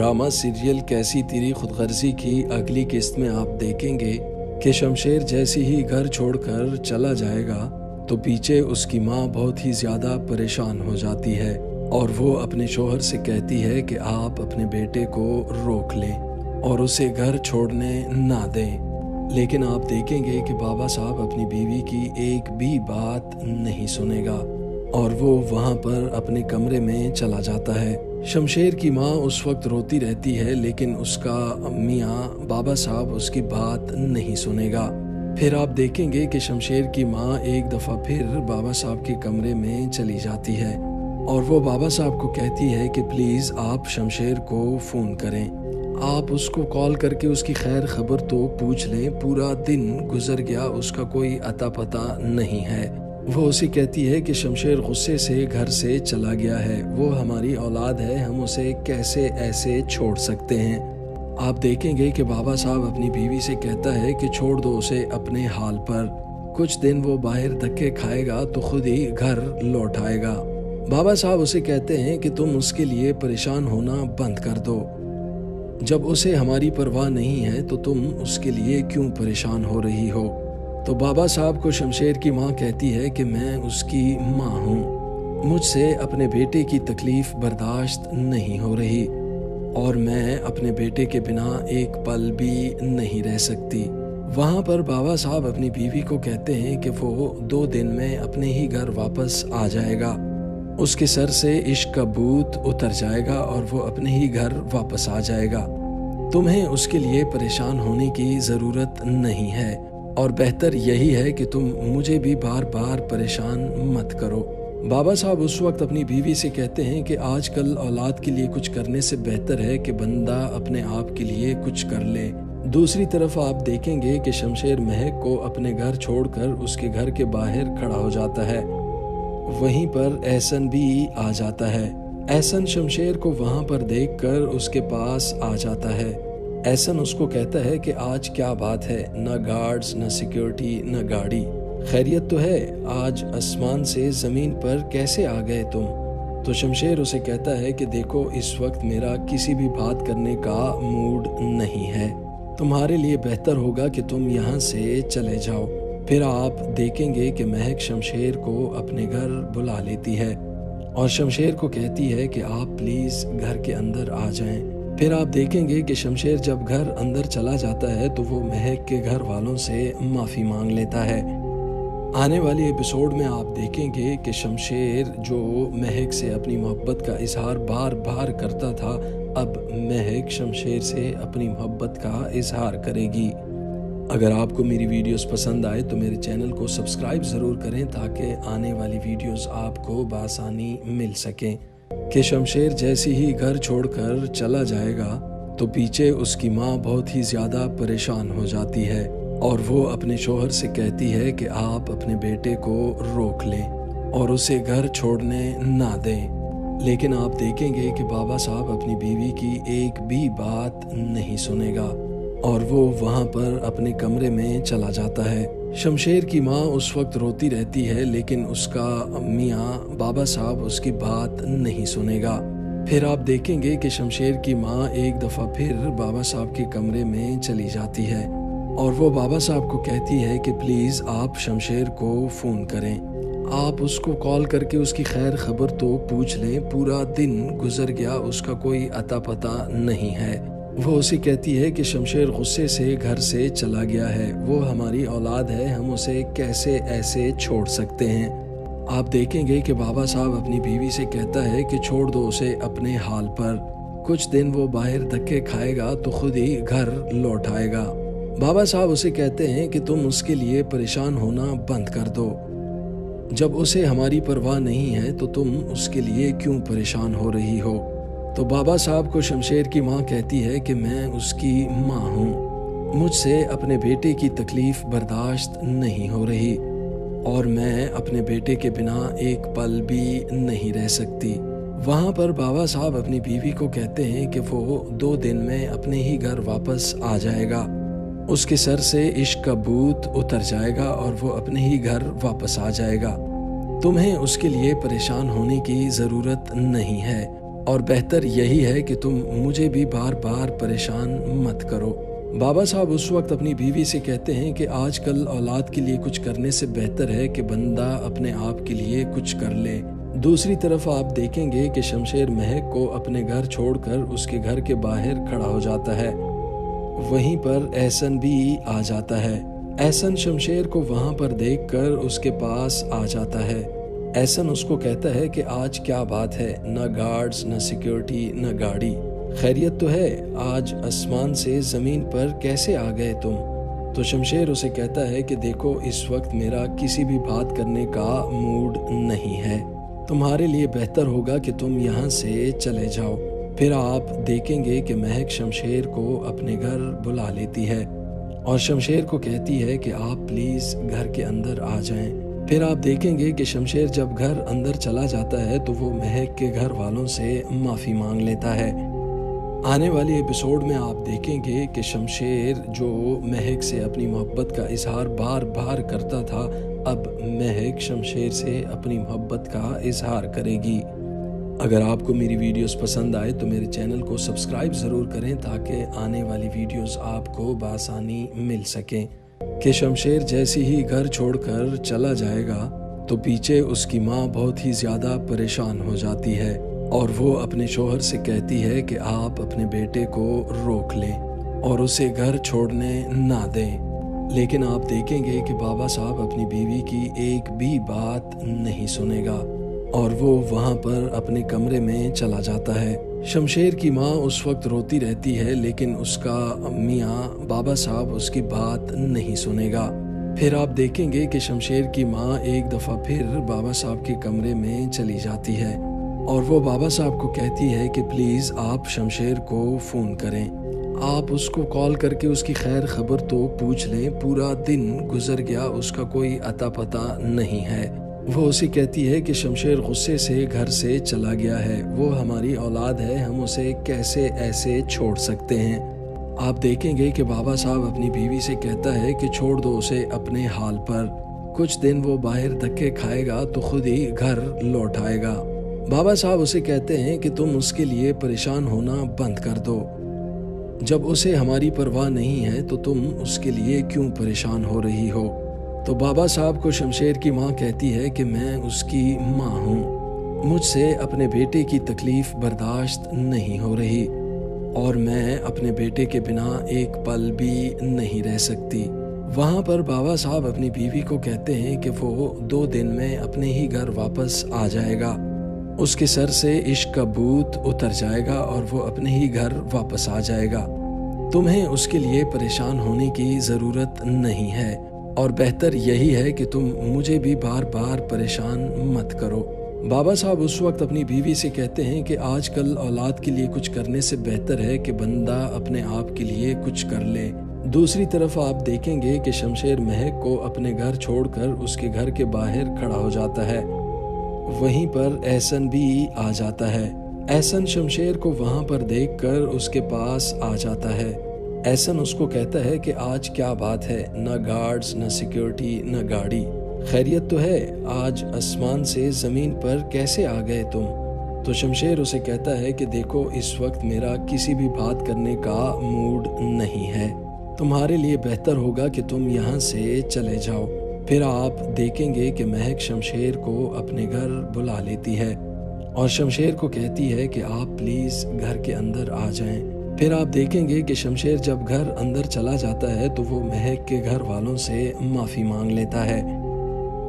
Drama serial کیسی تیری خود غرضی کی اگلی قسط میں آپ دیکھیں گے کہ شمشیر جیسی ہی گھر چھوڑ کر چلا جائے گا تو پیچھے اس کی ماں بہت ہی زیادہ پریشان ہو جاتی ہے اور وہ اپنے شوہر سے کہتی ہے کہ آپ اپنے بیٹے کو روک لیں اور اسے گھر چھوڑنے نہ دیں، لیکن آپ دیکھیں گے کہ بابا صاحب اپنی بیوی کی ایک بھی بات نہیں سنے گا اور وہ وہاں پر اپنے کمرے میں چلا جاتا ہے۔ شمشیر کی ماں اس وقت روتی رہتی ہے لیکن اس کا میاں بابا صاحب اس کی بات نہیں سنے گا۔ پھر آپ دیکھیں گے کہ شمشیر کی ماں ایک دفعہ پھر بابا صاحب کے کمرے میں چلی جاتی ہے اور وہ بابا صاحب کو کہتی ہے کہ پلیز آپ شمشیر کو فون کریں، آپ اس کو کال کر کے اس کی خیر خبر تو پوچھ لیں، پورا دن گزر گیا اس کا کوئی اتا پتہ نہیں ہے۔ وہ اسے کہتی ہے کہ شمشیر غصے سے گھر سے چلا گیا ہے، وہ ہماری اولاد ہے، ہم اسے کیسے ایسے چھوڑ سکتے ہیں۔ آپ دیکھیں گے کہ بابا صاحب اپنی بیوی سے کہتا ہے کہ چھوڑ دو اسے اپنے حال پر، کچھ دن وہ باہر دھکے کھائے گا تو خود ہی گھر لوٹ آئے گا۔ بابا صاحب اسے کہتے ہیں کہ تم اس کے لیے پریشان ہونا بند کر دو، جب اسے ہماری پرواہ نہیں ہے تو تم اس کے لیے کیوں پریشان ہو رہی ہو؟ تو بابا صاحب کو شمشیر کی ماں کہتی ہے کہ میں اس کی ماں ہوں، مجھ سے اپنے بیٹے کی تکلیف برداشت نہیں ہو رہی اور میں اپنے بیٹے کے بنا ایک پل بھی نہیں رہ سکتی۔ وہاں پر بابا صاحب اپنی بیوی کو کہتے ہیں کہ وہ 2 دن میں اپنے ہی گھر واپس آ جائے گا، اس کے سر سے عشق کا بھوت اتر جائے گا اور وہ اپنے ہی گھر واپس آ جائے گا۔ تمہیں اس کے لیے پریشان ہونے کی ضرورت نہیں ہے اور بہتر یہی ہے کہ تم مجھے بھی بار بار پریشان مت کرو۔ بابا صاحب اس وقت اپنی بیوی سے کہتے ہیں کہ آج کل اولاد کے لیے کچھ کرنے سے بہتر ہے کہ بندہ اپنے آپ کے لیے کچھ کر لے۔ دوسری طرف آپ دیکھیں گے کہ شمشیر مہک کو اپنے گھر چھوڑ کر اس کے گھر کے باہر کھڑا ہو جاتا ہے، وہیں پر احسن بھی آ جاتا ہے۔ احسن شمشیر کو وہاں پر دیکھ کر اس کے پاس آ جاتا ہے۔ احسن اس کو کہتا ہے کہ آج کیا بات ہے، نہ گارڈز نہ سیکیورٹی نہ گاڑی، خیریت تو ہے؟ آج آسمان سے زمین پر کیسے آ گئے تم؟ تو شمشیر اسے کہتا ہے کہ دیکھو اس وقت میرا کسی بھی بات کرنے کا موڈ نہیں ہے، تمہارے لیے بہتر ہوگا کہ تم یہاں سے چلے جاؤ۔ پھر آپ دیکھیں گے کہ مہک شمشیر کو اپنے گھر بلا لیتی ہے اور شمشیر کو کہتی ہے کہ آپ پلیز گھر کے اندر آ جائیں۔ پھر آپ دیکھیں گے کہ شمشیر جب گھر اندر چلا جاتا ہے تو وہ مہک کے گھر والوں سے معافی مانگ لیتا ہے۔ آنے والی ایپیسوڈ میں آپ دیکھیں گے کہ شمشیر جو مہک سے اپنی محبت کا اظہار بار بار کرتا تھا، اب مہک شمشیر سے اپنی محبت کا اظہار کرے گی۔ اگر آپ کو میری ویڈیوز پسند آئے تو میرے چینل کو سبسکرائب ضرور کریں تاکہ آنے والی ویڈیوز آپ کو بآسانی مل سکیں۔ کہ شمشیر جیسی ہی گھر چھوڑ کر چلا جائے گا تو پیچھے اس کی ماں بہت ہی زیادہ پریشان ہو جاتی ہے اور وہ اپنے شوہر سے کہتی ہے کہ آپ اپنے بیٹے کو روک لیں اور اسے گھر چھوڑنے نہ دیں، لیکن آپ دیکھیں گے کہ بابا صاحب اپنی بیوی کی ایک بھی بات نہیں سنے گا اور وہ وہاں پر اپنے کمرے میں چلا جاتا ہے۔ شمشیر کی ماں اس وقت روتی رہتی ہے لیکن اس کا میاں بابا صاحب اس کی بات نہیں سنے گا۔ پھر آپ دیکھیں گے کہ شمشیر کی ماں ایک دفعہ پھر بابا صاحب کے کمرے میں چلی جاتی ہے اور وہ بابا صاحب کو کہتی ہے کہ پلیز آپ شمشیر کو فون کریں، آپ اس کو کال کر کے اس کی خیر خبر تو پوچھ لیں، پورا دن گزر گیا اس کا کوئی اتا پتہ نہیں ہے۔ وہ اسے کہتی ہے کہ شمشیر غصے سے گھر سے چلا گیا ہے، وہ ہماری اولاد ہے، ہم اسے کیسے ایسے چھوڑ سکتے ہیں۔ آپ دیکھیں گے کہ بابا صاحب اپنی بیوی سے کہتا ہے کہ چھوڑ دو اسے اپنے حال پر، کچھ دن وہ باہر دھکے کھائے گا تو خود ہی گھر لوٹ آئے گا۔ بابا صاحب اسے کہتے ہیں کہ تم اس کے لیے پریشان ہونا بند کر دو، جب اسے ہماری پرواہ نہیں ہے تو تم اس کے لیے کیوں پریشان ہو رہی ہو؟ تو بابا صاحب کو شمشیر کی ماں کہتی ہے کہ میں اس کی ماں ہوں، مجھ سے اپنے بیٹے کی تکلیف برداشت نہیں ہو رہی اور میں اپنے بیٹے کے بنا ایک پل بھی نہیں رہ سکتی۔ وہاں پر بابا صاحب اپنی بیوی کو کہتے ہیں کہ وہ 2 دن میں اپنے ہی گھر واپس آ جائے گا، اس کے سر سے عشق کا بھوت اتر جائے گا اور وہ اپنے ہی گھر واپس آ جائے گا۔ تمہیں اس کے لیے پریشان ہونے کی ضرورت نہیں ہے اور بہتر یہی ہے کہ تم مجھے بھی بار بار پریشان مت کرو۔ بابا صاحب اس وقت اپنی بیوی سے کہتے ہیں کہ آج کل اولاد کے لیے کچھ کرنے سے بہتر ہے کہ بندہ اپنے آپ کے لیے کچھ کر لے۔ دوسری طرف آپ دیکھیں گے کہ شمشیر مہک کو اپنے گھر چھوڑ کر اس کے گھر کے باہر کھڑا ہو جاتا ہے۔ وہیں پر احسن بھی آ جاتا ہے۔ احسن شمشیر کو وہاں پر دیکھ کر اس کے پاس آ جاتا ہے۔ احسن اس کو کہتا ہے کہ آج کیا بات ہے، نہ گارڈز، نہ سیکیورٹی، نہ گاڑی، خیریت تو ہے؟ آج آسمان سے زمین پر کیسے آ گئے تم؟ تو شمشیر اسے کہتا ہے کہ دیکھو اس وقت میرا کسی بھی بات کرنے کا موڈ نہیں ہے، تمہارے لیے بہتر ہوگا کہ تم یہاں سے چلے جاؤ۔ پھر آپ دیکھیں گے کہ مہک شمشیر کو اپنے گھر بلا لیتی ہے اور شمشیر کو کہتی ہے کہ آپ پلیز گھر کے اندر آ جائیں۔ پھر آپ دیکھیں گے کہ شمشیر جب گھر اندر چلا جاتا ہے تو وہ مہک کے گھر والوں سے معافی مانگ لیتا ہے۔ آنے والی ایپیسوڈ میں آپ دیکھیں گے کہ شمشیر جو مہک سے اپنی محبت کا اظہار بار بار کرتا تھا، اب مہک شمشیر سے اپنی محبت کا اظہار کرے گی۔ اگر آپ کو میری ویڈیوز پسند آئے تو میرے چینل کو سبسکرائب ضرور کریں تاکہ آنے والی ویڈیوز آپ کو بآسانی مل سکیں۔ کہ شمشیر جیسے ہی گھر چھوڑ کر چلا جائے گا تو پیچھے اس کی ماں بہت ہی زیادہ پریشان ہو جاتی ہے اور وہ اپنے شوہر سے کہتی ہے کہ آپ اپنے بیٹے کو روک لیں اور اسے گھر چھوڑنے نہ دیں۔ لیکن آپ دیکھیں گے کہ بابا صاحب اپنی بیوی کی ایک بھی بات نہیں سنے گا اور وہ وہاں پر اپنے کمرے میں چلا جاتا ہے۔ شمشیر کی ماں اس وقت روتی رہتی ہے لیکن اس کا میاں بابا صاحب اس کی بات نہیں سنے گا۔ پھر آپ دیکھیں گے کہ شمشیر کی ماں ایک دفعہ پھر بابا صاحب کے کمرے میں چلی جاتی ہے اور وہ بابا صاحب کو کہتی ہے کہ پلیز آپ شمشیر کو فون کریں، آپ اس کو کال کر کے اس کی خیر خبر تو پوچھ لیں، پورا دن گزر گیا، اس کا کوئی اتا پتہ نہیں ہے۔ وہ اسے کہتی ہے کہ شمشیر غصے سے گھر سے چلا گیا ہے، وہ ہماری اولاد ہے، ہم اسے کیسے ایسے چھوڑ سکتے ہیں۔ آپ دیکھیں گے کہ بابا صاحب اپنی بیوی سے کہتا ہے کہ چھوڑ دو اسے اپنے حال پر، کچھ دن وہ باہر دھکے کھائے گا تو خود ہی گھر لوٹ آئے گا۔ بابا صاحب اسے کہتے ہیں کہ تم اس کے لیے پریشان ہونا بند کر دو، جب اسے ہماری پرواہ نہیں ہے تو تم اس کے لیے کیوں پریشان ہو رہی ہو؟ تو بابا صاحب کو شمشیر کی ماں کہتی ہے کہ میں اس کی ماں ہوں، مجھ سے اپنے بیٹے کی تکلیف برداشت نہیں ہو رہی اور میں اپنے بیٹے کے بنا ایک پل بھی نہیں رہ سکتی۔ وہاں پر بابا صاحب اپنی بیوی کو کہتے ہیں کہ وہ 2 دن میں اپنے ہی گھر واپس آ جائے گا، اس کے سر سے عشق کا بھوت اتر جائے گا اور وہ اپنے ہی گھر واپس آ جائے گا، تمہیں اس کے لیے پریشان ہونے کی ضرورت نہیں ہے اور بہتر یہی ہے کہ تم مجھے بھی بار بار پریشان مت کرو۔ بابا صاحب اس وقت اپنی بیوی سے کہتے ہیں کہ آج کل اولاد کے لیے کچھ کرنے سے بہتر ہے کہ بندہ اپنے آپ کے لیے کچھ کر لے۔ دوسری طرف آپ دیکھیں گے کہ شمشیر مہک کو اپنے گھر چھوڑ کر اس کے گھر کے باہر کھڑا ہو جاتا ہے۔ وہیں پر احسن بھی آ جاتا ہے۔ احسن شمشیر کو وہاں پر دیکھ کر اس کے پاس آ جاتا ہے۔ احسن اس کو کہتا ہے کہ آج کیا بات ہے، نہ گارڈز، نہ سیکیورٹی، نہ گاڑی، خیریت تو ہے؟ آج آسمان سے زمین پر کیسے آ گئے تم؟ تو شمشیر اسے کہتا ہے کہ دیکھو اس وقت میرا کسی بھی بات کرنے کا موڈ نہیں ہے، تمہارے لیے بہتر ہوگا کہ تم یہاں سے چلے جاؤ۔ پھر آپ دیکھیں گے کہ مہک شمشیر کو اپنے گھر بلا لیتی ہے اور شمشیر کو کہتی ہے کہ آپ پلیز گھر کے اندر آ جائیں۔ پھر آپ دیکھیں گے کہ شمشیر جب گھر اندر چلا جاتا ہے تو وہ مہک کے گھر والوں سے معافی مانگ لیتا ہے۔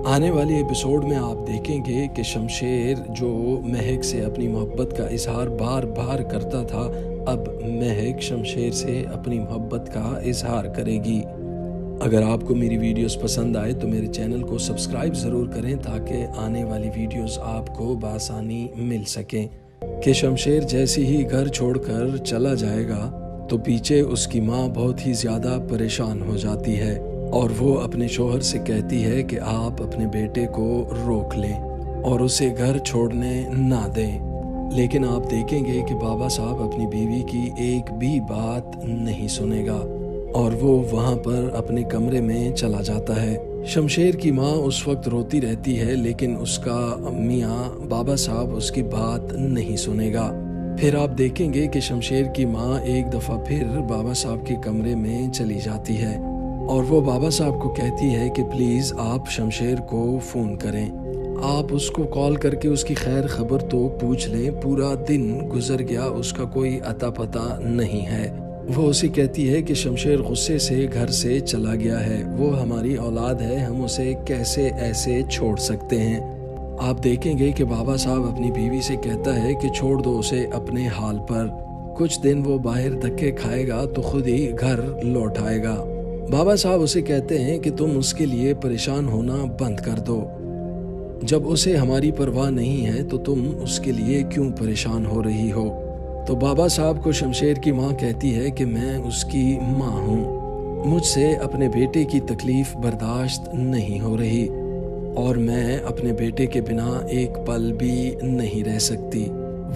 آنے والی ایپیسوڈ میں آپ دیکھیں گے کہ شمشیر جو مہک سے اپنی محبت کا اظہار بار بار کرتا تھا، اب مہک شمشیر سے اپنی محبت کا اظہار کرے گی۔ اگر آپ کو میری ویڈیوز پسند آئے تو میرے چینل کو سبسکرائب ضرور کریں تاکہ آنے والی ویڈیوز آپ کو بآسانی مل سکیں۔ کہ شمشیر جیسے ہی گھر چھوڑ کر چلا جائے گا تو پیچھے اس کی ماں بہت ہی زیادہ پریشان ہو جاتی ہے اور وہ اپنے شوہر سے کہتی ہے کہ آپ اپنے بیٹے کو روک لیں اور اسے گھر چھوڑنے نہ دیں۔ لیکن آپ دیکھیں گے کہ بابا صاحب اپنی بیوی کی ایک بھی بات نہیں سنے گا اور وہ وہاں پر اپنے کمرے میں چلا جاتا ہے۔ شمشیر کی ماں اس وقت روتی رہتی ہے لیکن اس کا میاں بابا صاحب اس کی بات نہیں سنے گا۔ پھر آپ دیکھیں گے کہ شمشیر کی ماں ایک دفعہ پھر بابا صاحب کے کمرے میں چلی جاتی ہے اور وہ بابا صاحب کو کہتی ہے کہ پلیز آپ شمشیر کو فون کریں، آپ اس کو کال کر کے اس کی خیر خبر تو پوچھ لیں، پورا دن گزر گیا، اس کا کوئی اتا پتہ نہیں ہے۔ وہ اسے کہتی ہے کہ شمشیر غصے سے گھر سے چلا گیا ہے، وہ ہماری اولاد ہے، ہم اسے کیسے ایسے چھوڑ سکتے ہیں۔ آپ دیکھیں گے کہ بابا صاحب اپنی بیوی سے کہتا ہے کہ چھوڑ دو اسے اپنے حال پر، کچھ دن وہ باہر دھکے کھائے گا تو خود ہی گھر لوٹ آئے گا۔ بابا صاحب اسے کہتے ہیں کہ تم اس کے لیے پریشان ہونا بند کر دو، جب اسے ہماری پرواہ نہیں ہے تو تم اس کے لیے کیوں پریشان ہو رہی ہو؟ تو بابا صاحب کو شمشیر کی ماں کہتی ہے کہ میں اس کی ماں ہوں، مجھ سے اپنے بیٹے کی تکلیف برداشت نہیں ہو رہی اور میں اپنے بیٹے کے بنا ایک پل بھی نہیں رہ سکتی۔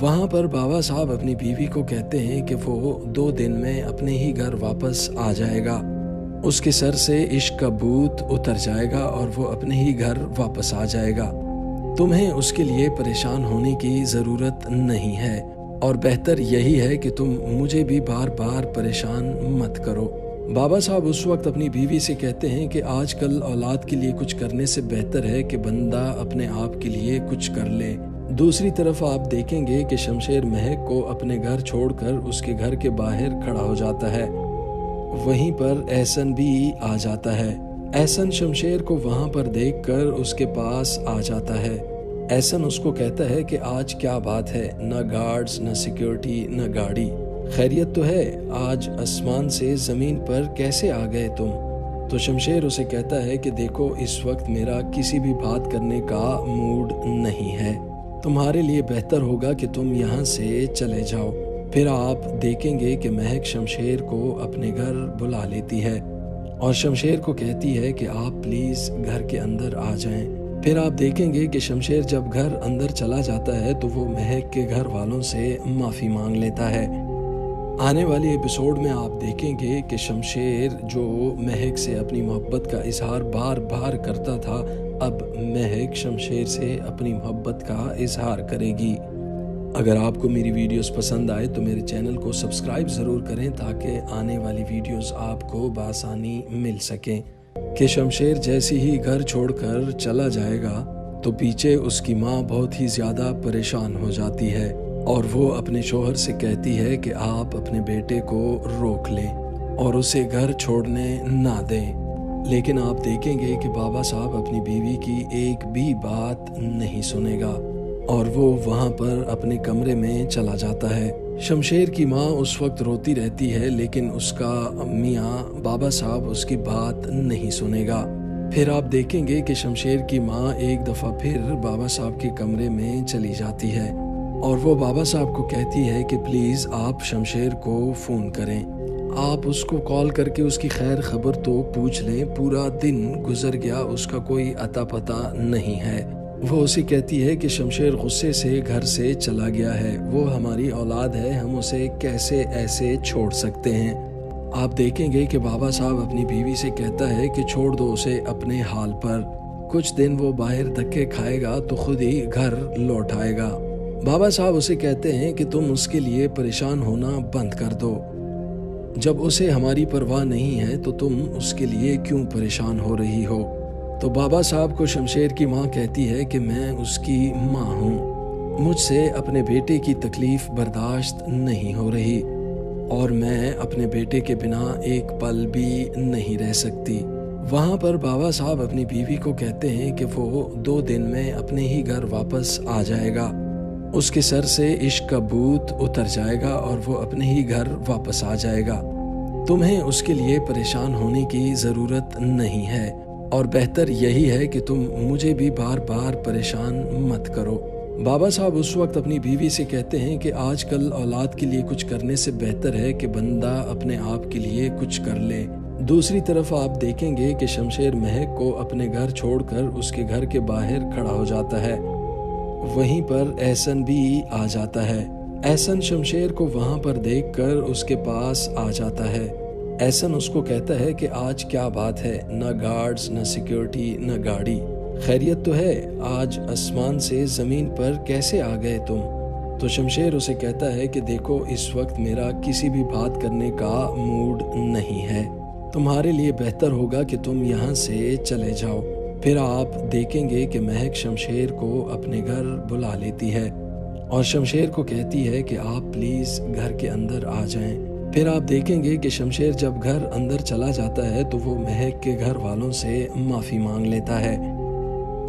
وہاں پر بابا صاحب اپنی بیوی کو کہتے ہیں کہ وہ 2 دن میں اپنے ہی گھر واپس آ جائے گا، اس کے سر سے عشق کا بھوت اتر جائے گا اور وہ اپنے ہی گھر واپس آ جائے گا۔ تمہیں اس کے لیے پریشان ہونے کی ضرورت نہیں ہے اور بہتر یہی ہے کہ تم مجھے بھی بار بار پریشان مت کرو۔ بابا صاحب اس وقت اپنی بیوی سے کہتے ہیں کہ آج کل اولاد کے لیے کچھ کرنے سے بہتر ہے کہ بندہ اپنے آپ کے لیے کچھ کر لے۔ دوسری طرف آپ دیکھیں گے کہ شمشیر مہک کو اپنے گھر چھوڑ کر اس کے گھر کے باہر کھڑا ہو جاتا ہے، وہیں پر احسن بھی آ جاتا ہے۔ احسن شمشیر کو وہاں پر دیکھ کر اس کے پاس آ جاتا ہے۔ احسن اس کو کہتا ہے کہ آج کیا بات ہے، نہ گارڈز، نہ سیکیورٹی، نہ گاڑی، خیریت تو ہے؟ آج آسمان سے زمین پر کیسے آ گئے تم؟ تو شمشیر اسے کہتا ہے کہ دیکھو اس وقت میرا کسی بھی بات کرنے کا موڈ نہیں ہے، تمہارے لیے بہتر ہوگا کہ تم یہاں سے چلے جاؤ۔ پھر آپ دیکھیں گے کہ مہک شمشیر کو اپنے گھر بلا لیتی ہے اور شمشیر کو کہتی ہے کہ آپ پلیز گھر کے اندر آ جائیں۔ پھر آپ دیکھیں گے کہ شمشیر جب گھر اندر چلا جاتا ہے تو وہ مہک کے گھر والوں سے معافی مانگ لیتا ہے۔ آنے والے ایپیسوڈ میں آپ دیکھیں گے کہ شمشیر جو مہک سے اپنی محبت کا اظہار بار بار کرتا تھا، اب مہک شمشیر سے اپنی محبت کا اظہار کرے گی۔ اگر آپ کو میری ویڈیوز پسند آئے تو میرے چینل کو سبسکرائب ضرور کریں تاکہ آنے والی ویڈیوز آپ کو بآسانی مل سکیں۔ کہ شمشیر جیسے ہی گھر چھوڑ کر چلا جائے گا تو پیچھے اس کی ماں بہت ہی زیادہ پریشان ہو جاتی ہے اور وہ اپنے شوہر سے کہتی ہے کہ آپ اپنے بیٹے کو روک لیں اور اسے گھر چھوڑنے نہ دیں، لیکن آپ دیکھیں گے کہ بابا صاحب اپنی بیوی کی ایک بھی بات نہیں سنے گا اور وہ وہاں پر اپنے کمرے میں چلا جاتا ہے۔ شمشیر کی ماں اس وقت روتی رہتی ہے لیکن اس کا میاں بابا صاحب اس کی بات نہیں سنے گا۔ پھر آپ دیکھیں گے کہ شمشیر کی ماں ایک دفعہ پھر بابا صاحب کے کمرے میں چلی جاتی ہے اور وہ بابا صاحب کو کہتی ہے کہ پلیز آپ شمشیر کو فون کریں، آپ اس کو کال کر کے اس کی خیر خبر تو پوچھ لیں، پورا دن گزر گیا، اس کا کوئی اتا پتہ نہیں ہے۔ وہ اسے کہتی ہے کہ شمشیر غصے سے گھر سے چلا گیا ہے، وہ ہماری اولاد ہے، ہم اسے کیسے ایسے چھوڑ سکتے ہیں۔ آپ دیکھیں گے کہ بابا صاحب اپنی بیوی سے کہتا ہے کہ چھوڑ دو اسے اپنے حال پر، کچھ دن وہ باہر دھکے کھائے گا تو خود ہی گھر لوٹ آئے گا۔ بابا صاحب اسے کہتے ہیں کہ تم اس کے لیے پریشان ہونا بند کر دو، جب اسے ہماری پرواہ نہیں ہے تو تم اس کے لیے کیوں پریشان ہو رہی ہو؟ تو بابا صاحب کو شمشیر کی ماں کہتی ہے کہ میں اس کی ماں ہوں، مجھ سے اپنے بیٹے کی تکلیف برداشت نہیں ہو رہی اور میں اپنے بیٹے کے بنا ایک پل بھی نہیں رہ سکتی۔ وہاں پر بابا صاحب اپنی بیوی کو کہتے ہیں کہ وہ 2 دن میں اپنے ہی گھر واپس آ جائے گا، اس کے سر سے عشق کا بھوت اتر جائے گا اور وہ اپنے ہی گھر واپس آ جائے گا۔ تمہیں اس کے لیے پریشان ہونے کی ضرورت نہیں ہے اور بہتر یہی ہے کہ تم مجھے بھی بار بار پریشان مت کرو۔ بابا صاحب اس وقت اپنی بیوی سے کہتے ہیں کہ آج کل اولاد کے لیے کچھ کرنے سے بہتر ہے کہ بندہ اپنے آپ کے لیے کچھ کر لے۔ دوسری طرف آپ دیکھیں گے کہ شمشیر مہک کو اپنے گھر چھوڑ کر اس کے گھر کے باہر کھڑا ہو جاتا ہے، وہیں پر احسن بھی آ جاتا ہے۔ احسن شمشیر کو وہاں پر دیکھ کر اس کے پاس آ جاتا ہے۔ احسن اس کو کہتا ہے کہ آج کیا بات ہے، نہ گارڈز، نہ سیکیورٹی، نہ گاڑی، خیریت تو ہے؟ آج آسمان سے زمین پر کیسے آ گئے تم؟ تو شمشیر اسے کہتا ہے کہ دیکھو اس وقت میرا کسی بھی بات کرنے کا موڈ نہیں ہے، تمہارے لیے بہتر ہوگا کہ تم یہاں سے چلے جاؤ۔ پھر آپ دیکھیں گے کہ مہک شمشیر کو اپنے گھر بلا لیتی ہے اور شمشیر کو کہتی ہے کہ آپ پلیز گھر کے اندر آ جائیں۔ پھر آپ دیکھیں گے کہ شمشیر جب گھر اندر چلا جاتا ہے تو وہ مہک کے گھر والوں سے معافی مانگ لیتا ہے۔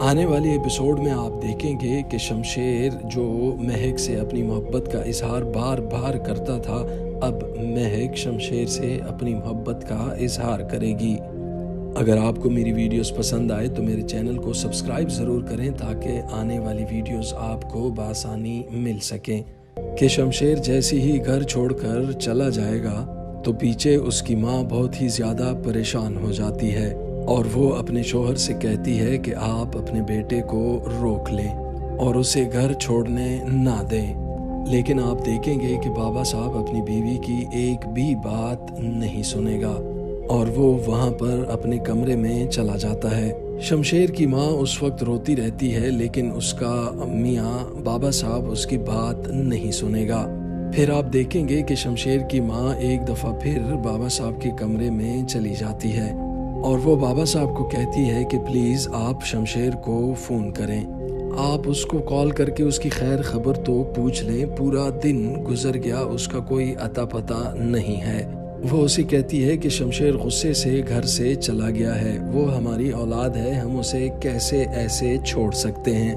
آنے والی ایپیسوڈ میں آپ دیکھیں گے کہ شمشیر جو مہک سے اپنی محبت کا اظہار بار بار کرتا تھا، اب مہک شمشیر سے اپنی محبت کا اظہار کرے گی۔ اگر آپ کو میری ویڈیوز پسند آئے تو میرے چینل کو سبسکرائب ضرور کریں تاکہ آنے والی ویڈیوز آپ کو بآسانی مل سکیں۔ کہ شمشیر جیسے ہی گھر چھوڑ کر چلا جائے گا تو پیچھے اس کی ماں بہت ہی زیادہ پریشان ہو جاتی ہے اور وہ اپنے شوہر سے کہتی ہے کہ آپ اپنے بیٹے کو روک لیں اور اسے گھر چھوڑنے نہ دیں۔ لیکن آپ دیکھیں گے کہ بابا صاحب اپنی بیوی کی ایک بھی بات نہیں سنے گا اور وہ وہاں پر اپنے کمرے میں چلا جاتا ہے۔ شمشیر کی ماں اس وقت روتی رہتی ہے لیکن اس کا میاں بابا صاحب اس کی بات نہیں سنے گا۔ پھر آپ دیکھیں گے کہ شمشیر کی ماں ایک دفعہ پھر بابا صاحب کے کمرے میں چلی جاتی ہے اور وہ بابا صاحب کو کہتی ہے کہ پلیز آپ شمشیر کو فون کریں، آپ اس کو کال کر کے اس کی خیر خبر تو پوچھ لیں، پورا دن گزر گیا اس کا کوئی اتا پتہ نہیں ہے۔ وہ اسے کہتی ہے کہ شمشیر غصے سے گھر سے چلا گیا ہے، وہ ہماری اولاد ہے، ہم اسے کیسے ایسے چھوڑ سکتے ہیں۔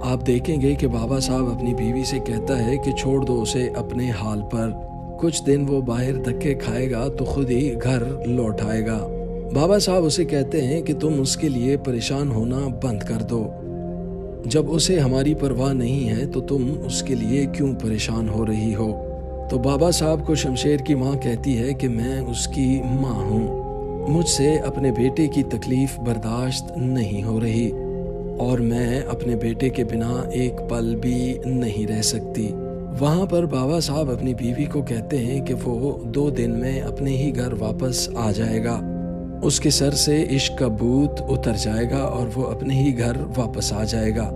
آپ دیکھیں گے کہ بابا صاحب اپنی بیوی سے کہتا ہے کہ چھوڑ دو اسے اپنے حال پر، کچھ دن وہ باہر دھکے کھائے گا تو خود ہی گھر لوٹ آئے گا۔ بابا صاحب اسے کہتے ہیں کہ تم اس کے لیے پریشان ہونا بند کر دو، جب اسے ہماری پرواہ نہیں ہے تو تم اس کے لیے کیوں پریشان ہو رہی ہو؟ تو بابا صاحب کو شمشیر کی ماں کہتی ہے کہ میں اس کی ماں ہوں، مجھ سے اپنے بیٹے کی تکلیف برداشت نہیں ہو رہی اور میں اپنے بیٹے کے بنا ایک پل بھی نہیں رہ سکتی۔ وہاں پر بابا صاحب اپنی بیوی کو کہتے ہیں کہ وہ 2 دن میں اپنے ہی گھر واپس آ جائے گا، اس کے سر سے عشق کا بھوت اتر جائے گا اور وہ اپنے ہی گھر واپس آ جائے گا۔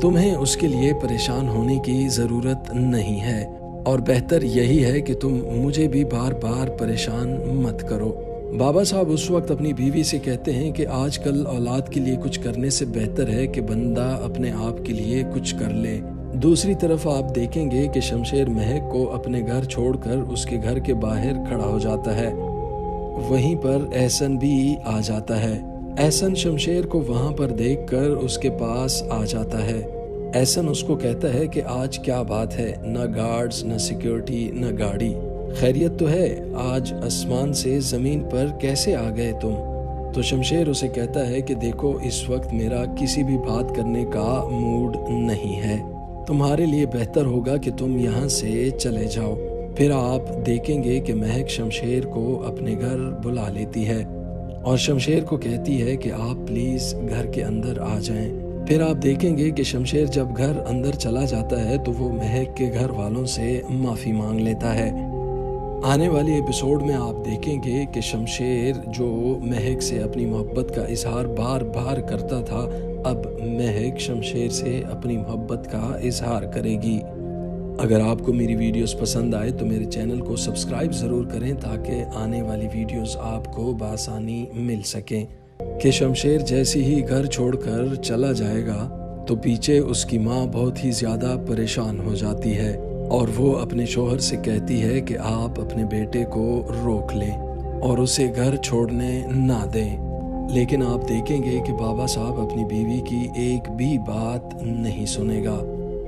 تمہیں اس کے لیے پریشان ہونے کی ضرورت نہیں ہے اور بہتر یہی ہے کہ تم مجھے بھی بار بار پریشان مت کرو۔ بابا صاحب اس وقت اپنی بیوی سے کہتے ہیں کہ آج کل اولاد کے لیے کچھ کرنے سے بہتر ہے کہ بندہ اپنے آپ کے لیے کچھ کر لے۔ دوسری طرف آپ دیکھیں گے کہ شمشیر مہک کو اپنے گھر چھوڑ کر اس کے گھر کے باہر کھڑا ہو جاتا ہے، وہیں پر احسن بھی آ جاتا ہے۔ احسن شمشیر کو وہاں پر دیکھ کر اس کے پاس آ جاتا ہے۔ احسن اس کو کہتا ہے کہ آج کیا بات ہے، نہ گارڈز، نہ سیکیورٹی، نہ گاڑی، خیریت تو ہے؟ آج آسمان سے زمین پر کیسے آ گئے تم؟ تو شمشیر اسے کہتا ہے کہ دیکھو اس وقت میرا کسی بھی بات کرنے کا موڈ نہیں ہے، تمہارے لیے بہتر ہوگا کہ تم یہاں سے چلے جاؤ۔ پھر آپ دیکھیں گے کہ مہک شمشیر کو اپنے گھر بلا لیتی ہے اور شمشیر کو کہتی ہے کہ آپ پلیز گھر کے اندر آ جائیں۔ پھر آپ دیکھیں گے کہ شمشیر جب گھر اندر چلا جاتا ہے تو وہ مہک کے گھر والوں سے معافی مانگ لیتا ہے۔ آنے والی ایپیسوڈ میں آپ دیکھیں گے کہ شمشیر جو مہک سے اپنی محبت کا اظہار بار بار کرتا تھا، اب مہک شمشیر سے اپنی محبت کا اظہار کرے گی۔ اگر آپ کو میری ویڈیوز پسند آئے تو میرے چینل کو سبسکرائب ضرور کریں تاکہ آنے والی ویڈیوز آپ کو بآسانی مل سکیں۔ کہ شمشیر جیسے ہی گھر چھوڑ کر چلا جائے گا تو پیچھے اس کی ماں بہت ہی زیادہ پریشان ہو جاتی ہے اور وہ اپنے شوہر سے کہتی ہے کہ آپ اپنے بیٹے کو روک لیں اور اسے گھر چھوڑنے نہ دیں۔ لیکن آپ دیکھیں گے کہ بابا صاحب اپنی بیوی کی ایک بھی بات نہیں سنے گا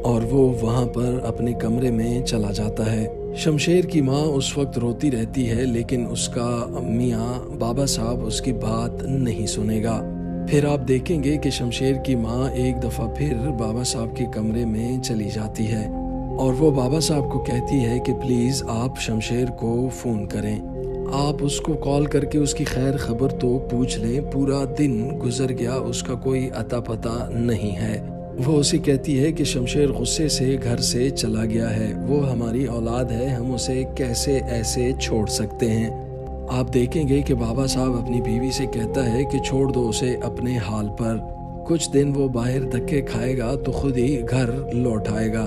اور وہ وہاں پر اپنے کمرے میں چلا جاتا ہے۔ شمشیر کی ماں اس وقت روتی رہتی ہے لیکن اس کا میاں بابا صاحب اس کی بات نہیں سنے گا۔ پھر آپ دیکھیں گے کہ شمشیر کی ماں ایک دفعہ پھر بابا صاحب کے کمرے میں چلی جاتی ہے اور وہ بابا صاحب کو کہتی ہے کہ پلیز آپ شمشیر کو فون کریں، آپ اس کو کال کر کے اس کی خیر خبر تو پوچھ لیں، پورا دن گزر گیا اس کا کوئی اتا پتہ نہیں ہے۔ وہ اسے کہتی ہے کہ شمشیر غصے سے گھر سے چلا گیا ہے، وہ ہماری اولاد ہے، ہم اسے کیسے ایسے چھوڑ سکتے ہیں۔ آپ دیکھیں گے کہ بابا صاحب اپنی بیوی سے کہتا ہے کہ چھوڑ دو اسے اپنے حال پر، کچھ دن وہ باہر دھکے کھائے گا تو خود ہی گھر لوٹ آئے گا۔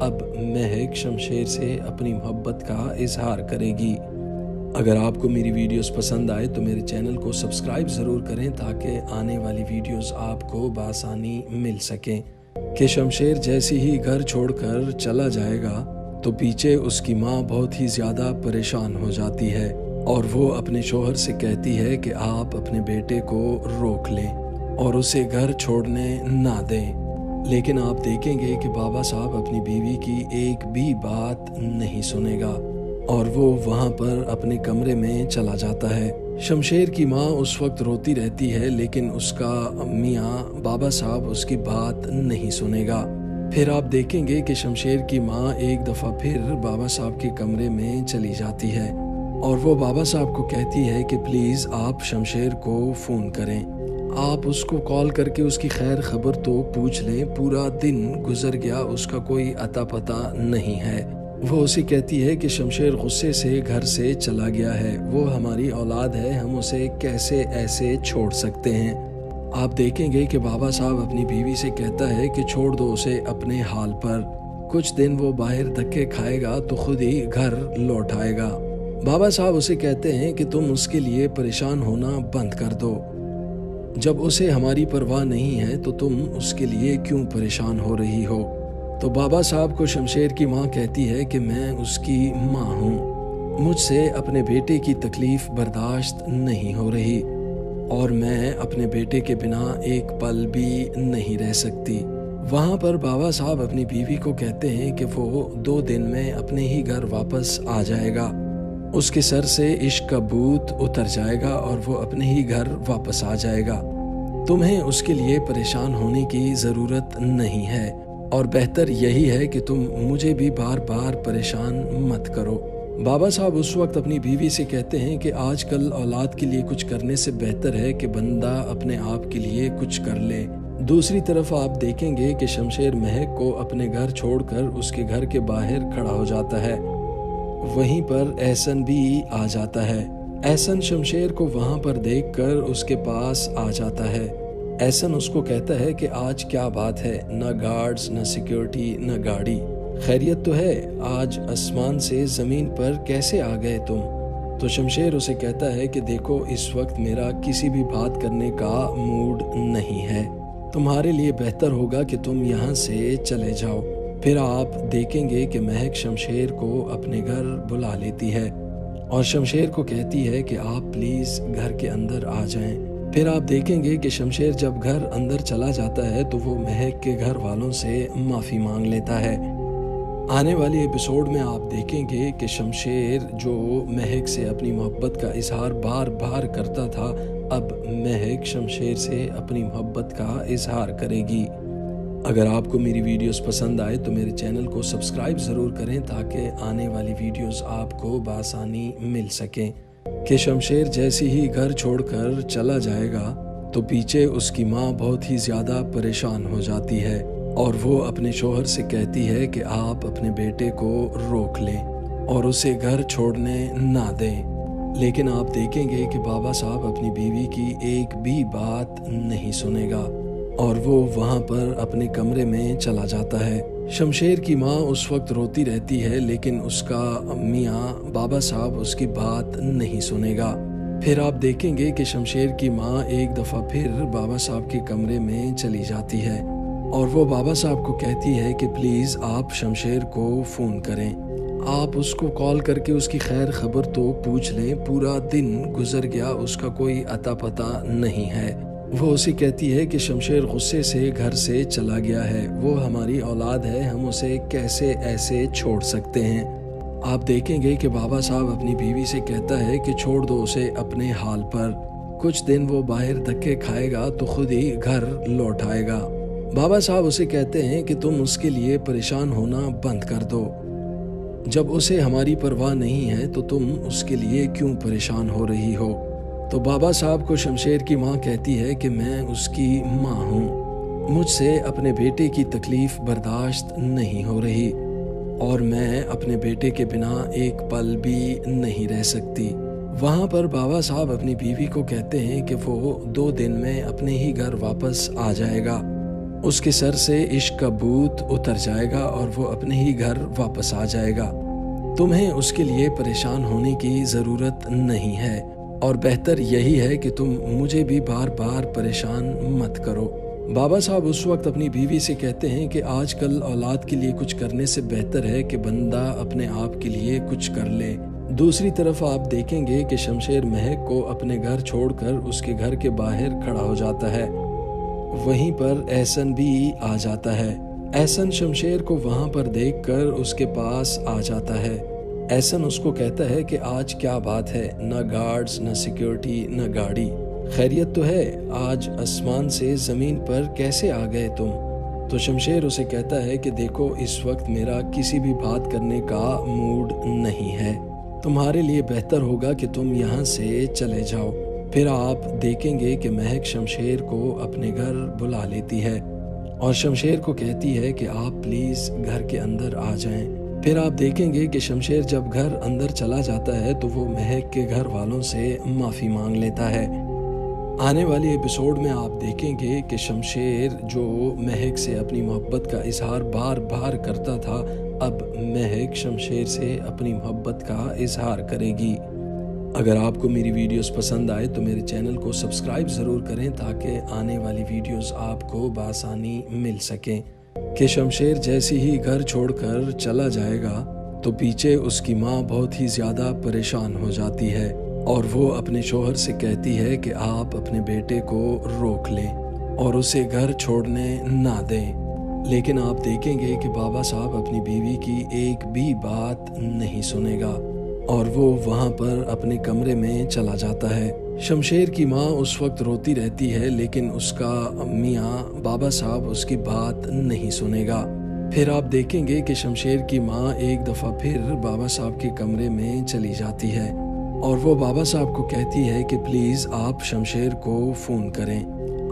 اب مہک شمشیر سے اپنی محبت کا اظہار کرے گی۔ اگر آپ کو میری ویڈیوز پسند آئے تو میرے چینل کو سبسکرائب ضرور کریں تاکہ آنے والی ویڈیوز آپ کو بآسانی مل سکیں کہ شمشیر جیسے ہی گھر چھوڑ کر چلا جائے گا تو پیچھے اس کی ماں بہت ہی زیادہ پریشان ہو جاتی ہے اور وہ اپنے شوہر سے کہتی ہے کہ آپ اپنے بیٹے کو روک لیں اور اسے گھر چھوڑنے نہ دیں، لیکن آپ دیکھیں گے کہ بابا صاحب اپنی بیوی کی ایک بھی بات نہیں سنے گا اور وہ وہاں پر اپنے کمرے میں چلا جاتا ہے۔ شمشیر کی ماں اس وقت روتی رہتی ہے لیکن اس کا میاں بابا صاحب اس کی بات نہیں سنے گا۔ پھر آپ دیکھیں گے کہ شمشیر کی ماں ایک دفعہ پھر بابا صاحب کے کمرے میں چلی جاتی ہے اور وہ بابا صاحب کو کہتی ہے کہ پلیز آپ شمشیر کو فون کریں، آپ اس کو کال کر کے اس کی خیر خبر تو پوچھ لیں، پورا دن گزر گیا، اس کا کوئی اتا پتہ نہیں ہے۔ وہ اسے کہتی ہے کہ شمشیر غصے سے گھر سے چلا گیا ہے، وہ ہماری اولاد ہے، ہم اسے کیسے ایسے چھوڑ سکتے ہیں۔ آپ دیکھیں گے کہ بابا صاحب اپنی بیوی سے کہتا ہے کہ چھوڑ دو اسے اپنے حال پر، کچھ دن وہ باہر دھکے کھائے گا تو خود ہی گھر لوٹ آئے گا۔ بابا صاحب اسے کہتے ہیں کہ تم اس کے لیے پریشان ہونا بند کر دو، جب اسے ہماری پرواہ نہیں ہے تو تم اس کے لیے کیوں پریشان ہو رہی ہو؟ تو بابا صاحب کو شمشیر کی ماں کہتی ہے کہ میں اس کی ماں ہوں، مجھ سے اپنے بیٹے کی تکلیف برداشت نہیں ہو رہی اور میں اپنے بیٹے کے بنا ایک پل بھی نہیں رہ سکتی۔ وہاں پر بابا صاحب اپنی بیوی کو کہتے ہیں کہ وہ 2 دن میں اپنے ہی گھر واپس آ جائے گا، اس کے سر سے عشق کا بھوت اتر جائے گا اور وہ اپنے ہی گھر واپس آ جائے گا۔ تمہیں اس کے لیے پریشان ہونے کی ضرورت نہیں ہے اور بہتر یہی ہے کہ تم مجھے بھی بار بار پریشان مت کرو۔ بابا صاحب اس وقت اپنی بیوی سے کہتے ہیں کہ آج کل اولاد کے لیے کچھ کرنے سے بہتر ہے کہ بندہ اپنے آپ کے لیے کچھ کر لے۔ دوسری طرف آپ دیکھیں گے کہ شمشیر مہک کو اپنے گھر چھوڑ کر اس کے گھر کے باہر کھڑا ہو جاتا ہے، وہیں پر احسن بھی آ جاتا ہے۔ احسن شمشیر کو وہاں پر دیکھ کر اس کے پاس آ جاتا ہے۔ احسن اس کو کہتا ہے کہ آج کیا بات ہے، نہ گارڈز، نہ سیکیورٹی، نہ گاڑی، خیریت تو ہے؟ آج آسمان سے زمین پر کیسے آ گئے تم؟ تو شمشیر اسے کہتا ہے کہ دیکھو اس وقت میرا کسی بھی بات کرنے کا موڈ نہیں ہے، تمہارے لیے بہتر ہوگا کہ تم یہاں سے چلے جاؤ۔ پھر آپ دیکھیں گے کہ مہک شمشیر کو اپنے گھر بلا لیتی ہے اور شمشیر کو کہتی ہے کہ آپ پلیز گھر کے اندر آ جائیں۔ پھر آپ دیکھیں گے کہ شمشیر جب گھر اندر چلا جاتا ہے تو وہ مہک کے گھر والوں سے معافی مانگ لیتا ہے۔ آنے والی ایپیسوڈ میں آپ دیکھیں گے کہ شمشیر جو مہک سے اپنی محبت کا اظہار بار بار کرتا تھا، اب مہک شمشیر سے اپنی محبت کا اظہار کرے گی۔ اگر آپ کو میری ویڈیوز پسند آئے تو میرے چینل کو سبسکرائب ضرور کریں تاکہ آنے والی ویڈیوز آپ کو بآسانی مل سکیں کہ شمشیر جیسے ہی گھر چھوڑ کر چلا جائے گا تو پیچھے اس کی ماں بہت ہی زیادہ پریشان ہو جاتی ہے اور وہ اپنے شوہر سے کہتی ہے کہ آپ اپنے بیٹے کو روک لیں اور اسے گھر چھوڑنے نہ دیں، لیکن آپ دیکھیں گے کہ بابا صاحب اپنی بیوی کی ایک بھی بات نہیں سنے گا اور وہ وہاں پر اپنے کمرے میں چلا جاتا ہے۔ شمشیر کی ماں اس وقت روتی رہتی ہے لیکن اس کا میاں بابا صاحب اس کی بات نہیں سنے گا۔ پھر آپ دیکھیں گے کہ شمشیر کی ماں ایک دفعہ پھر بابا صاحب کے کمرے میں چلی جاتی ہے اور وہ بابا صاحب کو کہتی ہے کہ پلیز آپ شمشیر کو فون کریں، آپ اس کو کال کر کے اس کی خیر خبر تو پوچھ لیں، پورا دن گزر گیا، اس کا کوئی اتا پتہ نہیں ہے۔ وہ اسے کہتی ہے کہ شمشیر غصے سے گھر سے چلا گیا ہے، وہ ہماری اولاد ہے، ہم اسے کیسے ایسے چھوڑ سکتے ہیں۔ آپ دیکھیں گے کہ بابا صاحب اپنی بیوی سے کہتا ہے کہ چھوڑ دو اسے اپنے حال پر، کچھ دن وہ باہر دھکے کھائے گا تو خود ہی گھر لوٹ آئے گا۔ بابا صاحب اسے کہتے ہیں کہ تم اس کے لیے پریشان ہونا بند کر دو، جب اسے ہماری پرواہ نہیں ہے تو تم اس کے لیے کیوں پریشان ہو رہی ہو؟ تو بابا صاحب کو شمشیر کی ماں کہتی ہے کہ میں اس کی ماں ہوں، مجھ سے اپنے بیٹے کی تکلیف برداشت نہیں ہو رہی اور میں اپنے بیٹے کے بنا ایک پل بھی نہیں رہ سکتی۔ وہاں پر بابا صاحب اپنی بیوی کو کہتے ہیں کہ وہ 2 دن میں اپنے ہی گھر واپس آ جائے گا، اس کے سر سے عشق کا بھوت اتر جائے گا اور وہ اپنے ہی گھر واپس آ جائے گا۔ تمہیں اس کے لیے پریشان ہونے کی ضرورت نہیں ہے، اور بہتر یہی ہے کہ تم مجھے بھی بار بار پریشان مت کرو۔ بابا صاحب اس وقت اپنی بیوی سے کہتے ہیں کہ آج کل اولاد کے لیے کچھ کرنے سے بہتر ہے کہ بندہ اپنے آپ کے لیے کچھ کر لے۔ دوسری طرف آپ دیکھیں گے کہ شمشیر مہک کو اپنے گھر چھوڑ کر اس کے گھر کے باہر کھڑا ہو جاتا ہے۔ وہیں پر احسن بھی آ جاتا ہے۔ احسن شمشیر کو وہاں پر دیکھ کر اس کے پاس آ جاتا ہے۔ احسن اس کو کہتا ہے کہ آج کیا بات ہے، نہ گارڈز، نہ سیکیورٹی، نہ گاڑی، خیریت تو ہے؟ آج آسمان سے زمین پر کیسے آ گئے تم؟ تو شمشیر اسے کہتا ہے کہ دیکھو، اس وقت میرا کسی بھی بات کرنے کا موڈ نہیں ہے، تمہارے لیے بہتر ہوگا کہ تم یہاں سے چلے جاؤ۔ پھر آپ دیکھیں گے کہ مہک شمشیر کو اپنے گھر بلا لیتی ہے اور شمشیر کو کہتی ہے کہ آپ پلیز گھر کے اندر آ جائیں۔ پھر آپ دیکھیں گے کہ شمشیر جب گھر اندر چلا جاتا ہے تو وہ مہک کے گھر والوں سے معافی مانگ لیتا ہے۔ آنے والی ایپیسوڈ میں آپ دیکھیں گے کہ شمشیر جو مہک سے اپنی محبت کا اظہار بار بار کرتا تھا، اب مہک شمشیر سے اپنی محبت کا اظہار کرے گی۔ اگر آپ کو میری ویڈیوز پسند آئے تو میرے چینل کو سبسکرائب ضرور کریں تاکہ آنے والی ویڈیوز آپ کو بآسانی مل سکیں۔ کہ شمشیر جیسے ہی گھر چھوڑ کر چلا جائے گا تو پیچھے اس کی ماں بہت ہی زیادہ پریشان ہو جاتی ہے اور وہ اپنے شوہر سے کہتی ہے کہ آپ اپنے بیٹے کو روک لیں اور اسے گھر چھوڑنے نہ دیں۔ لیکن آپ دیکھیں گے کہ بابا صاحب اپنی بیوی کی ایک بھی بات نہیں سنے گا اور وہ وہاں پر اپنے کمرے میں چلا جاتا ہے۔ شمشیر کی ماں اس وقت روتی رہتی ہے، لیکن اس کا میاں بابا صاحب اس کی بات نہیں سنے گا۔ پھر آپ دیکھیں گے کہ شمشیر کی ماں ایک دفعہ پھر بابا صاحب کے کمرے میں چلی جاتی ہے اور وہ بابا صاحب کو کہتی ہے کہ پلیز آپ شمشیر کو فون کریں،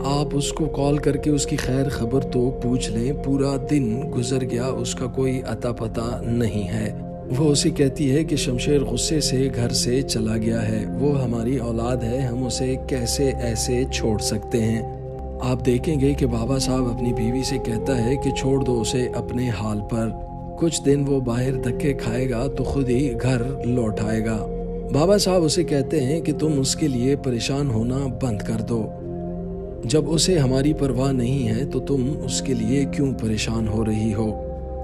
آپ اس کو کال کر کے اس کی خیر خبر تو پوچھ لیں، پورا دن گزر گیا، اس کا کوئی اتا پتہ نہیں ہے۔ وہ اسے کہتی ہے کہ شمشیر غصے سے گھر سے چلا گیا ہے، وہ ہماری اولاد ہے، ہم اسے کیسے ایسے چھوڑ سکتے ہیں۔ آپ دیکھیں گے کہ بابا صاحب اپنی بیوی سے کہتا ہے کہ چھوڑ دو اسے اپنے حال پر، کچھ دن وہ باہر دھکے کھائے گا تو خود ہی گھر لوٹ آئے گا۔ بابا صاحب اسے کہتے ہیں کہ تم اس کے لیے پریشان ہونا بند کر دو، جب اسے ہماری پرواہ نہیں ہے تو تم اس کے لیے کیوں پریشان ہو رہی ہو؟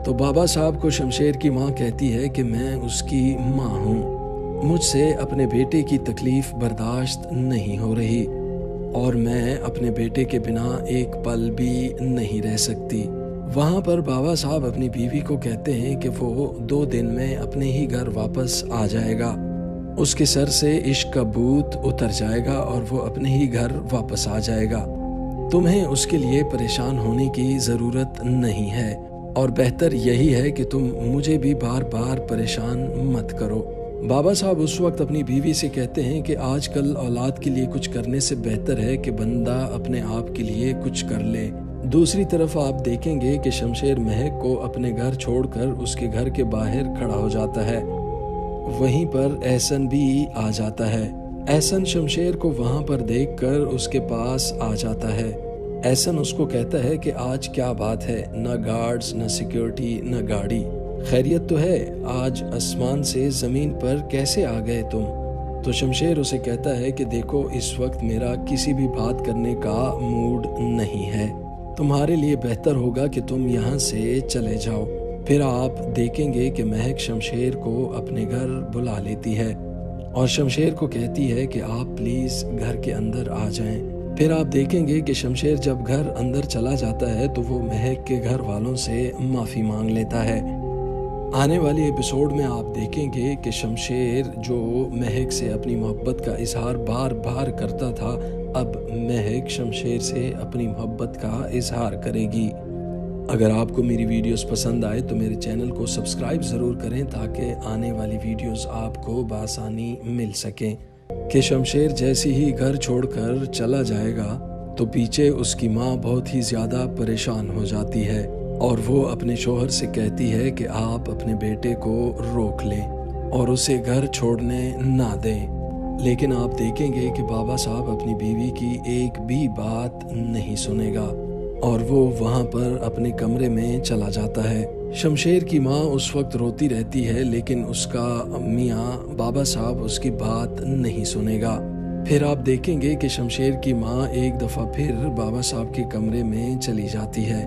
تو بابا صاحب کو شمشیر کی ماں کہتی ہے کہ میں اس کی ماں ہوں، مجھ سے اپنے بیٹے کی تکلیف برداشت نہیں ہو رہی اور میں اپنے بیٹے کے بنا ایک پل بھی نہیں رہ سکتی۔ وہاں پر بابا صاحب اپنی بیوی کو کہتے ہیں کہ وہ 2 دن میں اپنے ہی گھر واپس آ جائے گا، اس کے سر سے عشق کا بھوت اتر جائے گا اور وہ اپنے ہی گھر واپس آ جائے گا۔ تمہیں اس کے لیے پریشان ہونے کی ضرورت نہیں ہے، اور بہتر یہی ہے کہ تم مجھے بھی بار بار پریشان مت کرو۔ بابا صاحب اس وقت اپنی بیوی سے کہتے ہیں کہ آج کل اولاد کے لیے کچھ کرنے سے بہتر ہے کہ بندہ اپنے آپ کے لیے کچھ کر لے۔ دوسری طرف آپ دیکھیں گے کہ شمشیر مہک کو اپنے گھر چھوڑ کر اس کے گھر کے باہر کھڑا ہو جاتا ہے۔ وہیں پر احسن بھی آ جاتا ہے۔ احسن شمشیر کو وہاں پر دیکھ کر اس کے پاس آ جاتا ہے۔ احسن اس کو کہتا ہے کہ آج کیا بات ہے، نہ گارڈز، نہ سیکیورٹی، نہ گاڑی، خیریت تو ہے؟ آج آسمان سے زمین پر کیسے آ گئے تم؟ تو شمشیر اسے کہتا ہے کہ دیکھو، اس وقت میرا کسی بھی بات کرنے کا موڈ نہیں ہے، تمہارے لیے بہتر ہوگا کہ تم یہاں سے چلے جاؤ۔ پھر آپ دیکھیں گے کہ مہک شمشیر کو اپنے گھر بلا لیتی ہے اور شمشیر کو کہتی ہے کہ آپ پلیز گھر کے اندر آ جائیں۔ پھر آپ دیکھیں گے کہ شمشیر جب گھر اندر چلا جاتا ہے تو وہ مہک کے گھر والوں سے معافی مانگ لیتا ہے۔ آنے والی ایپیسوڈ میں آپ دیکھیں گے کہ شمشیر جو مہک سے اپنی محبت کا اظہار بار بار کرتا تھا، اب مہک شمشیر سے اپنی محبت کا اظہار کرے گی۔ اگر آپ کو میری ویڈیوز پسند آئے تو میرے چینل کو سبسکرائب ضرور کریں تاکہ آنے والی ویڈیوز آپ کو بآسانی مل سکیں۔ کہ شمشیر جیسے ہی گھر چھوڑ کر چلا جائے گا تو پیچھے اس کی ماں بہت ہی زیادہ پریشان ہو جاتی ہے اور وہ اپنے شوہر سے کہتی ہے کہ آپ اپنے بیٹے کو روک لیں اور اسے گھر چھوڑنے نہ دیں۔ لیکن آپ دیکھیں گے کہ بابا صاحب اپنی بیوی کی ایک بھی بات نہیں سنے گا اور وہ وہاں پر اپنے کمرے میں چلا جاتا ہے۔ شمشیر کی ماں اس وقت روتی رہتی ہے، لیکن اس کا میاں بابا صاحب اس کی بات نہیں سنے گا۔ پھر آپ دیکھیں گے کہ شمشیر کی ماں ایک دفعہ پھر بابا صاحب کے کمرے میں چلی جاتی ہے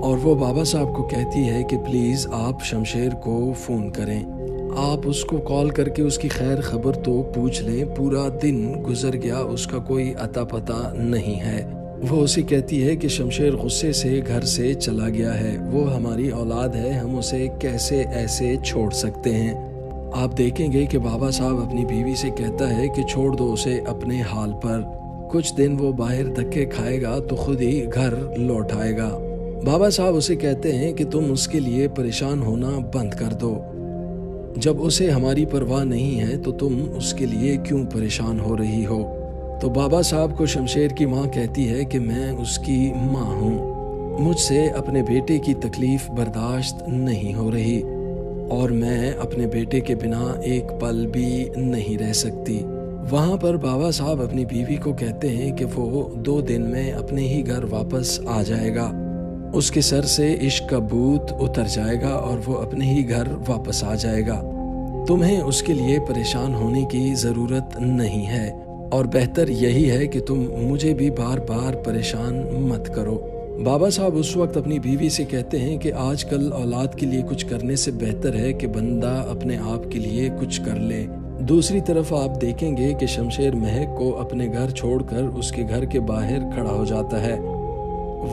اور وہ بابا صاحب کو کہتی ہے کہ پلیز آپ شمشیر کو فون کریں، آپ اس کو کال کر کے اس کی خیر خبر تو پوچھ لیں، پورا دن گزر گیا، اس کا کوئی اتا پتہ نہیں ہے۔ وہ اسے کہتی ہے کہ شمشیر غصے سے گھر سے چلا گیا ہے، وہ ہماری اولاد ہے، ہم اسے کیسے ایسے چھوڑ سکتے ہیں۔ آپ دیکھیں گے کہ بابا صاحب اپنی بیوی سے کہتا ہے کہ چھوڑ دو اسے اپنے حال پر، کچھ دن وہ باہر دھکے کھائے گا تو خود ہی گھر لوٹ آئے گا۔ بابا صاحب اسے کہتے ہیں کہ تم اس کے لیے پریشان ہونا بند کر دو، جب اسے ہماری پرواہ نہیں ہے تو تم اس کے لیے کیوں پریشان ہو رہی ہو؟ تو بابا صاحب کو شمشیر کی ماں کہتی ہے کہ میں اس کی ماں ہوں، مجھ سے اپنے بیٹے کی تکلیف برداشت نہیں ہو رہی اور میں اپنے بیٹے کے بنا ایک پل بھی نہیں رہ سکتی۔ وہاں پر بابا صاحب اپنی بیوی کو کہتے ہیں کہ وہ 2 دن میں اپنے ہی گھر واپس آ جائے گا، اس کے سر سے عشق کا بھوت اتر جائے گا اور وہ اپنے ہی گھر واپس آ جائے گا۔ تمہیں اس کے لیے پریشان ہونے کی ضرورت نہیں ہے اور بہتر یہی ہے کہ تم مجھے بھی بار بار پریشان مت کرو۔ بابا صاحب اس وقت اپنی بیوی سے کہتے ہیں کہ آج کل اولاد کے لیے کچھ کرنے سے بہتر ہے کہ بندہ اپنے آپ کے لیے کچھ کر لے۔ دوسری طرف آپ دیکھیں گے کہ شمشیر مہک کو اپنے گھر چھوڑ کر اس کے گھر کے باہر کھڑا ہو جاتا ہے،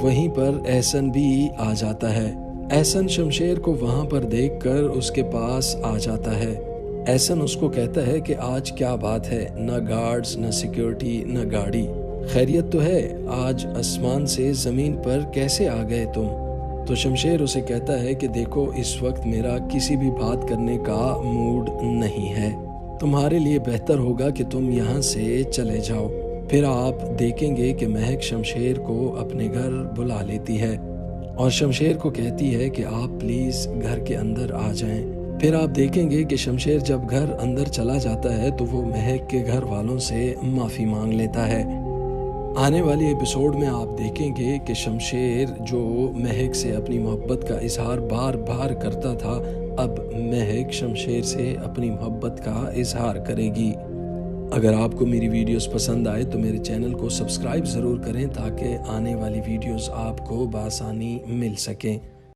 وہیں پر احسن بھی آ جاتا ہے۔ احسن شمشیر کو وہاں پر دیکھ کر اس کے پاس آ جاتا ہے۔ احسن اس کو کہتا ہے کہ آج کیا بات ہے، نہ گارڈز، نہ سیکیورٹی، نہ گاڑی، خیریت تو ہے؟ آج آسمان سے زمین پر کیسے آ گئے تم؟ تو شمشیر اسے کہتا ہے کہ دیکھو اس وقت میرا کسی بھی بات کرنے کا موڈ نہیں ہے، تمہارے لیے بہتر ہوگا کہ تم یہاں سے چلے جاؤ۔ پھر آپ دیکھیں گے کہ مہک شمشیر کو اپنے گھر بلا لیتی ہے اور شمشیر کو کہتی ہے کہ آپ پلیز گھر کے اندر آ جائیں۔ پھر آپ دیکھیں گے کہ شمشیر جب گھر اندر چلا جاتا ہے تو وہ مہک کے گھر والوں سے معافی مانگ لیتا ہے۔ آنے والی ایپیسوڈ میں آپ دیکھیں گے کہ شمشیر جو مہک سے اپنی محبت کا اظہار بار بار کرتا تھا، اب مہک شمشیر سے اپنی محبت کا اظہار کرے گی۔ اگر آپ کو میری ویڈیوز پسند آئے تو میرے چینل کو سبسکرائب ضرور کریں تاکہ آنے والی ویڈیوز آپ کو بآسانی مل سکیں۔